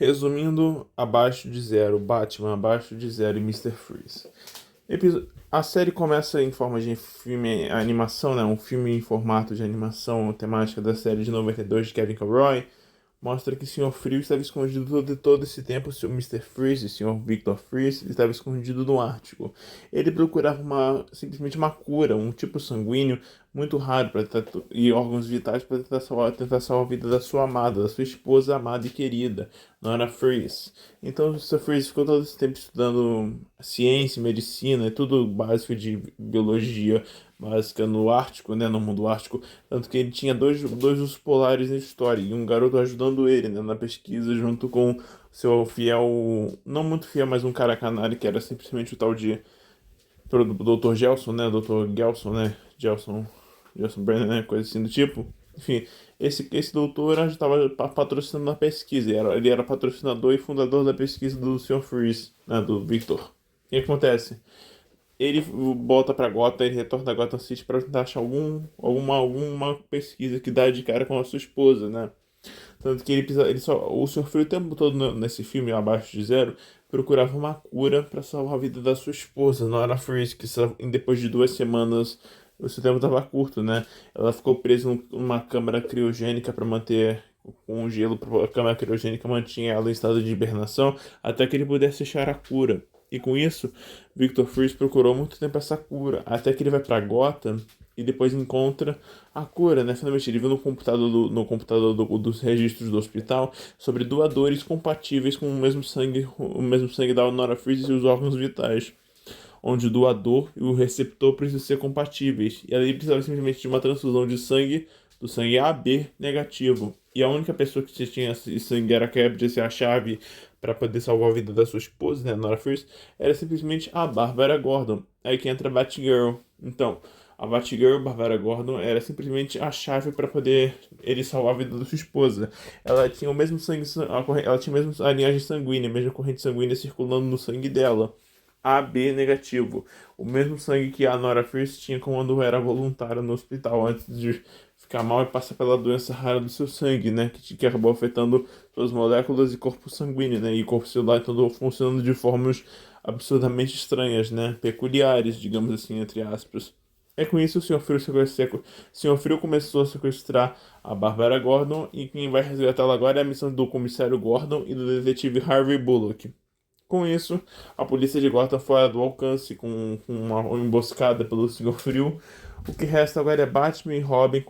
Resumindo, abaixo de zero, Batman abaixo de zero e Mister Freeze. A série começa em forma de filme animação, né? Um filme em formato de animação temática da série de 92 de Kevin Conroy. Mostra que o Senhor Frio estava escondido todo esse tempo. O Sr. Mister Freeze, o Sr. Victor Freeze, estava escondido no Ártico. Ele procurava simplesmente uma cura, um tipo sanguíneo muito raro e órgãos vitais para tentar salvar a vida da sua amada, da sua esposa amada e querida, Nora Freeze. Então o Sr. Freeze ficou todo esse tempo estudando ciência, medicina, tudo básico de biologia básica no Ártico, né, no mundo Ártico, tanto que ele tinha dois ursos polares na história e um garoto ajudando ele, né, na pesquisa junto com seu fiel, não muito fiel, mas um cara canário que era simplesmente o tal de Dr. Gelson, né, Dr. Gelson, né, Gelson Brenner, né, coisa assim do tipo. Enfim, esse doutor estava patrocinando a pesquisa, ele era patrocinador e fundador da pesquisa do Sr. Freeze, né, do Victor. O que acontece? Ele volta pra Gotham, ele retorna a Gotham City pra tentar achar alguma pesquisa que dá de cara com a sua esposa, né? Tanto que o Sr. Frio o tempo todo nesse filme, Abaixo de Zero, procurava uma cura pra salvar a vida da sua esposa, Nora Freeze, que depois de 2 semanas o seu tempo tava curto, né? Ela ficou presa numa câmara criogênica pra manter com gelo, a câmara criogênica mantinha ela em estado de hibernação até que ele pudesse achar a cura. E com isso, Victor Freeze procurou muito tempo essa cura, até que ele vai pra Gotham e depois encontra a cura, né? Finalmente ele viu dos registros do hospital sobre doadores compatíveis com o mesmo sangue da Nora Freeze e os órgãos vitais, onde o doador e o receptor precisam ser compatíveis. E ali precisava simplesmente de uma transfusão de sangue do sangue AB negativo. E a única pessoa que tinha esse sangue era que podia ser a chave para poder salvar a vida da sua esposa, né, Nora Freeze, era simplesmente a Bárbara Gordon. Aí que entra a Batgirl. Então, a Batgirl, Bárbara Gordon, era simplesmente a chave para poder ele salvar a vida da sua esposa. Ela tinha o mesmo sangue, ela tinha a mesma linhagem sanguínea, a mesma corrente sanguínea circulando no sangue dela. AB negativo. O mesmo sangue que a Nora Freeze tinha quando era voluntária no hospital antes de ficar mal e passar pela doença rara do seu sangue, né? Que acabou afetando suas moléculas e corpo sanguíneo, né? E corpo celular todo funcionando de formas absurdamente estranhas, né? Peculiares, digamos assim, entre aspas. É com isso que o Sr. Frio começou a sequestrar a Barbara Gordon e quem vai resgatá-la agora é a missão do comissário Gordon e do detetive Harvey Bullock. Com isso, a polícia de Gotham fora do alcance com uma emboscada pelo Senhor Frio. O que resta agora é Batman e Robin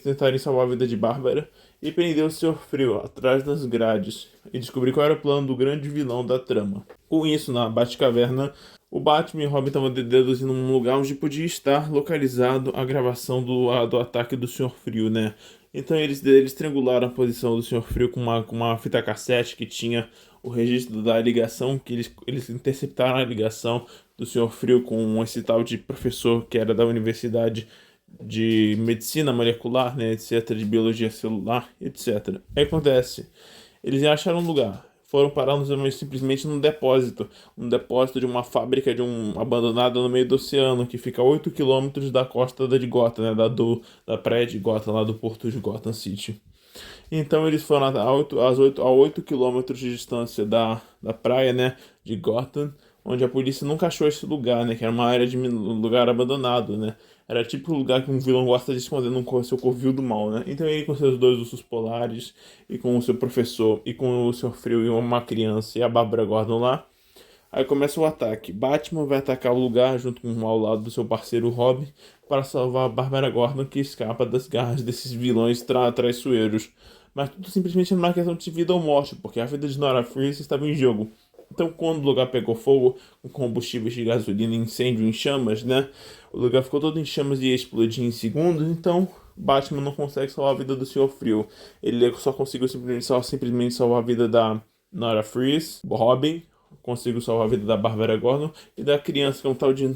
tentarem salvar a vida de Bárbara e prender o Senhor Frio atrás das grades e descobrir qual era o plano do grande vilão da trama. Com isso, na Batcaverna, o Batman e Robin estavam deduzindo um lugar onde podia estar localizado a gravação do ataque do Senhor Frio, né? Então eles triangularam a posição do Senhor Frio com uma fita cassete que tinha o registro da ligação, que eles interceptaram a ligação do Senhor Frio com esse tal de professor que era da Universidade de Medicina Molecular, né, etc., de Biologia Celular, etc. Aí acontece, eles acharam um lugar, foram parar simplesmente um depósito de uma fábrica abandonada no meio do oceano, que fica a 8 quilômetros da costa de Gotham, né, da praia de Gotham, lá do porto de Gotham City. Então eles foram a 8 quilômetros de distância da praia, né, de Gotham, onde a polícia nunca achou esse lugar, né, que era uma área de um lugar abandonado, né. Era tipo o lugar que um vilão gosta de esconder no seu covil do mal, né. Então ele com seus dois ursos polares, e com o seu professor, e com o Sr. Frio e uma criança, e a Bárbara Gordon lá. Aí começa o ataque. Batman vai atacar o lugar junto com ao lado do seu parceiro Robin para salvar a Bárbara Gordon que escapa das garras desses vilões traiçoeiros. Mas tudo simplesmente é uma questão de vida ou morte, porque a vida de Nora Freeze estava em jogo. Então, quando o lugar pegou fogo, com combustíveis de gasolina, incêndio em chamas, né? O lugar ficou todo em chamas e ia explodir em segundos. Então, Batman não consegue salvar a vida do Senhor Frio. Ele só conseguiu simplesmente salvar a vida da Nora Freeze, Robin, consigo salvar a vida da Bárbara Gordon e da criança, que é um tal de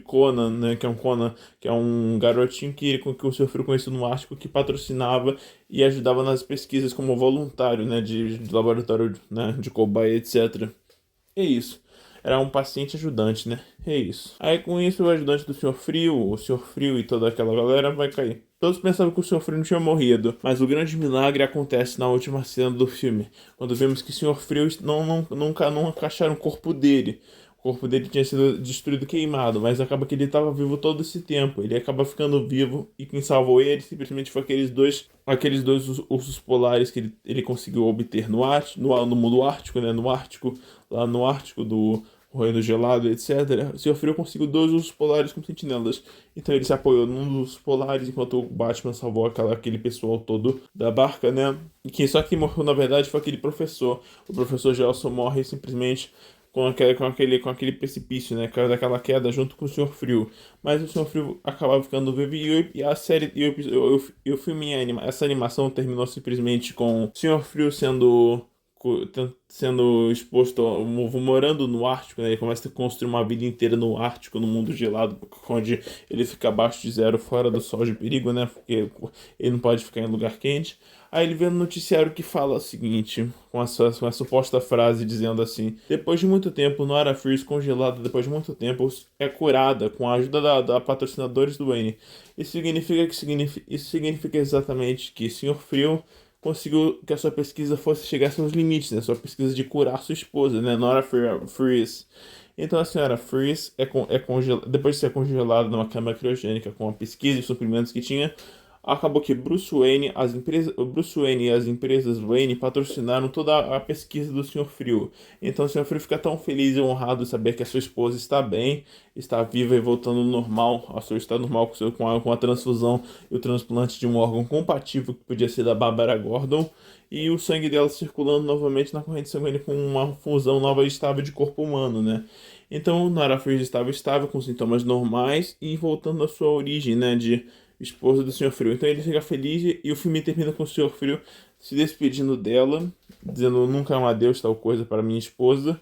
Conan, né? Que é um Conan, que é um garotinho que o sofreu conhecido no Ártico, que patrocinava e ajudava nas pesquisas como voluntário, né? De laboratório, né? De cobaia, etc. É isso. Era um paciente ajudante, né? É isso. Aí com isso o ajudante do Senhor Frio, o Senhor Frio e toda aquela galera vai cair. Todos pensavam que o Senhor Frio não tinha morrido, mas o grande milagre acontece na última cena do filme, quando vemos que o Senhor Frio não acharam o corpo dele. O corpo dele tinha sido destruído, queimado, mas acaba que ele estava vivo todo esse tempo. Ele acaba ficando vivo e quem salvou ele simplesmente foi aqueles dois ursos polares que ele conseguiu obter no mundo ártico, né? No Ártico, lá no Ártico do Reino Gelado, etc. O Senhor Frio conseguiu dois ursos polares como sentinelas. Então ele se apoiou num dos polares enquanto o Batman salvou aquele pessoal todo da barca, né? E quem morreu na verdade foi aquele professor. O professor Gelson morre simplesmente com aquele precipício, né? Caiu daquela queda junto com o Senhor Frio. Mas o Senhor Frio acabava ficando vivo e a série e o filme, essa animação terminou simplesmente com o Senhor Frio sendo exposto, morando no Ártico, né? Ele começa a construir uma vida inteira no Ártico, no mundo gelado, onde ele fica abaixo de zero, fora do sol de perigo, né? Porque ele não pode ficar em lugar quente. Aí ele vê no noticiário que fala o seguinte, com a suposta frase dizendo assim: depois de muito tempo, Nora Freeze, congelada depois de muito tempo, é curada com a ajuda da patrocinadores do Wayne. Isso significa exatamente que Senhor Frio conseguiu que a sua pesquisa chegasse aos limites, né? Sua pesquisa de curar sua esposa, né? Nora Freeze. Então a senhora Freeze depois de ser congelada numa câmara criogênica com a pesquisa e suprimentos que tinha, acabou que o Bruce Wayne e as empresas Wayne patrocinaram toda a pesquisa do Senhor Frio. Então o Senhor Frio fica tão feliz e honrado de saber que a sua esposa está bem, está viva e voltando ao normal, ao seu estado normal com a transfusão e o transplante de um órgão compatível que podia ser da Bárbara Gordon e o sangue dela circulando novamente na corrente sanguínea com uma fusão nova e estável de corpo humano, né? Então, Nara Freeze estava estável, com sintomas normais e voltando à sua origem, né, de esposa do Senhor Frio. Então ele fica feliz e o filme termina com o Senhor Frio se despedindo dela, dizendo nunca um adeus, tal coisa para minha esposa.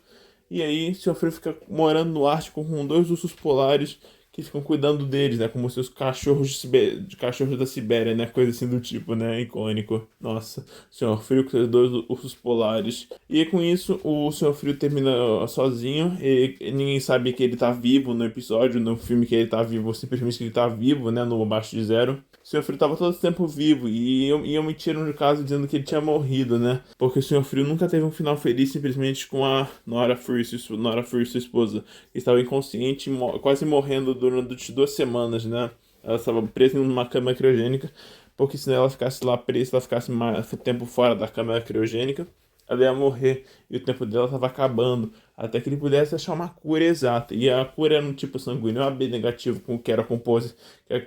E aí o Senhor Frio fica morando no Ártico com dois ursos polares que ficam cuidando deles, né? Como seus cachorros de cachorros da Sibéria, né? Coisa assim do tipo, né? Icônico. Nossa, Senhor Frio com seus dois ursos polares. E com isso, o Senhor Frio termina sozinho. E ninguém sabe que ele tá vivo no episódio, no filme que ele tá vivo, ou simplesmente que ele tá vivo, né? No Abaixo de Zero. O Senhor Frio tava todo esse tempo vivo e omitiram no caso dizendo que ele tinha morrido, né? Porque o Senhor Frio nunca teve um final feliz simplesmente com a Nora Frio, sua esposa, que estava inconsciente, quase morrendo durante 2 semanas, né? Ela estava presa numa câmara criogênica, porque se ela ficasse lá presa, se ela ficasse mais tempo fora da câmara criogênica, ela ia morrer e o tempo dela estava acabando, até que ele pudesse achar uma cura exata. E a cura era um tipo sanguíneo AB negativo, com o que era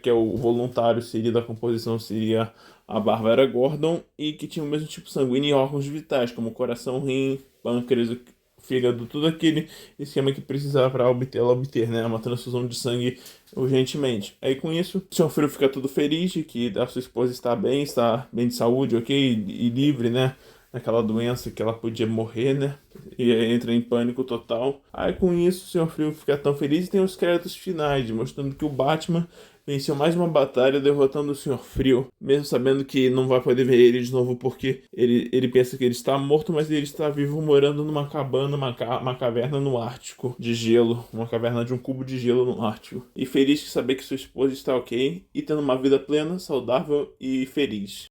que é o voluntário seria da composição seria a Bárbara Gordon, e que tinha o mesmo tipo sanguíneo e órgãos vitais, como coração, rim, pâncreas, fígado, tudo aquele esquema que precisava para ela obter, né, uma transfusão de sangue urgentemente. Aí com isso, o Senhor Frio fica todo feliz de que a sua esposa está bem de saúde, ok, e livre, né, naquela doença que ela podia morrer, né? E aí entra em pânico total. Aí com isso, o Senhor Frio fica tão feliz e tem os créditos finais, mostrando que o Batman venceu mais uma batalha derrotando o Senhor Frio, mesmo sabendo que não vai poder ver ele de novo porque ele pensa que ele está morto, mas ele está vivo morando numa cabana, uma caverna no Ártico de gelo, uma caverna de um cubo de gelo no Ártico. E feliz de saber que sua esposa está ok e tendo uma vida plena, saudável e feliz.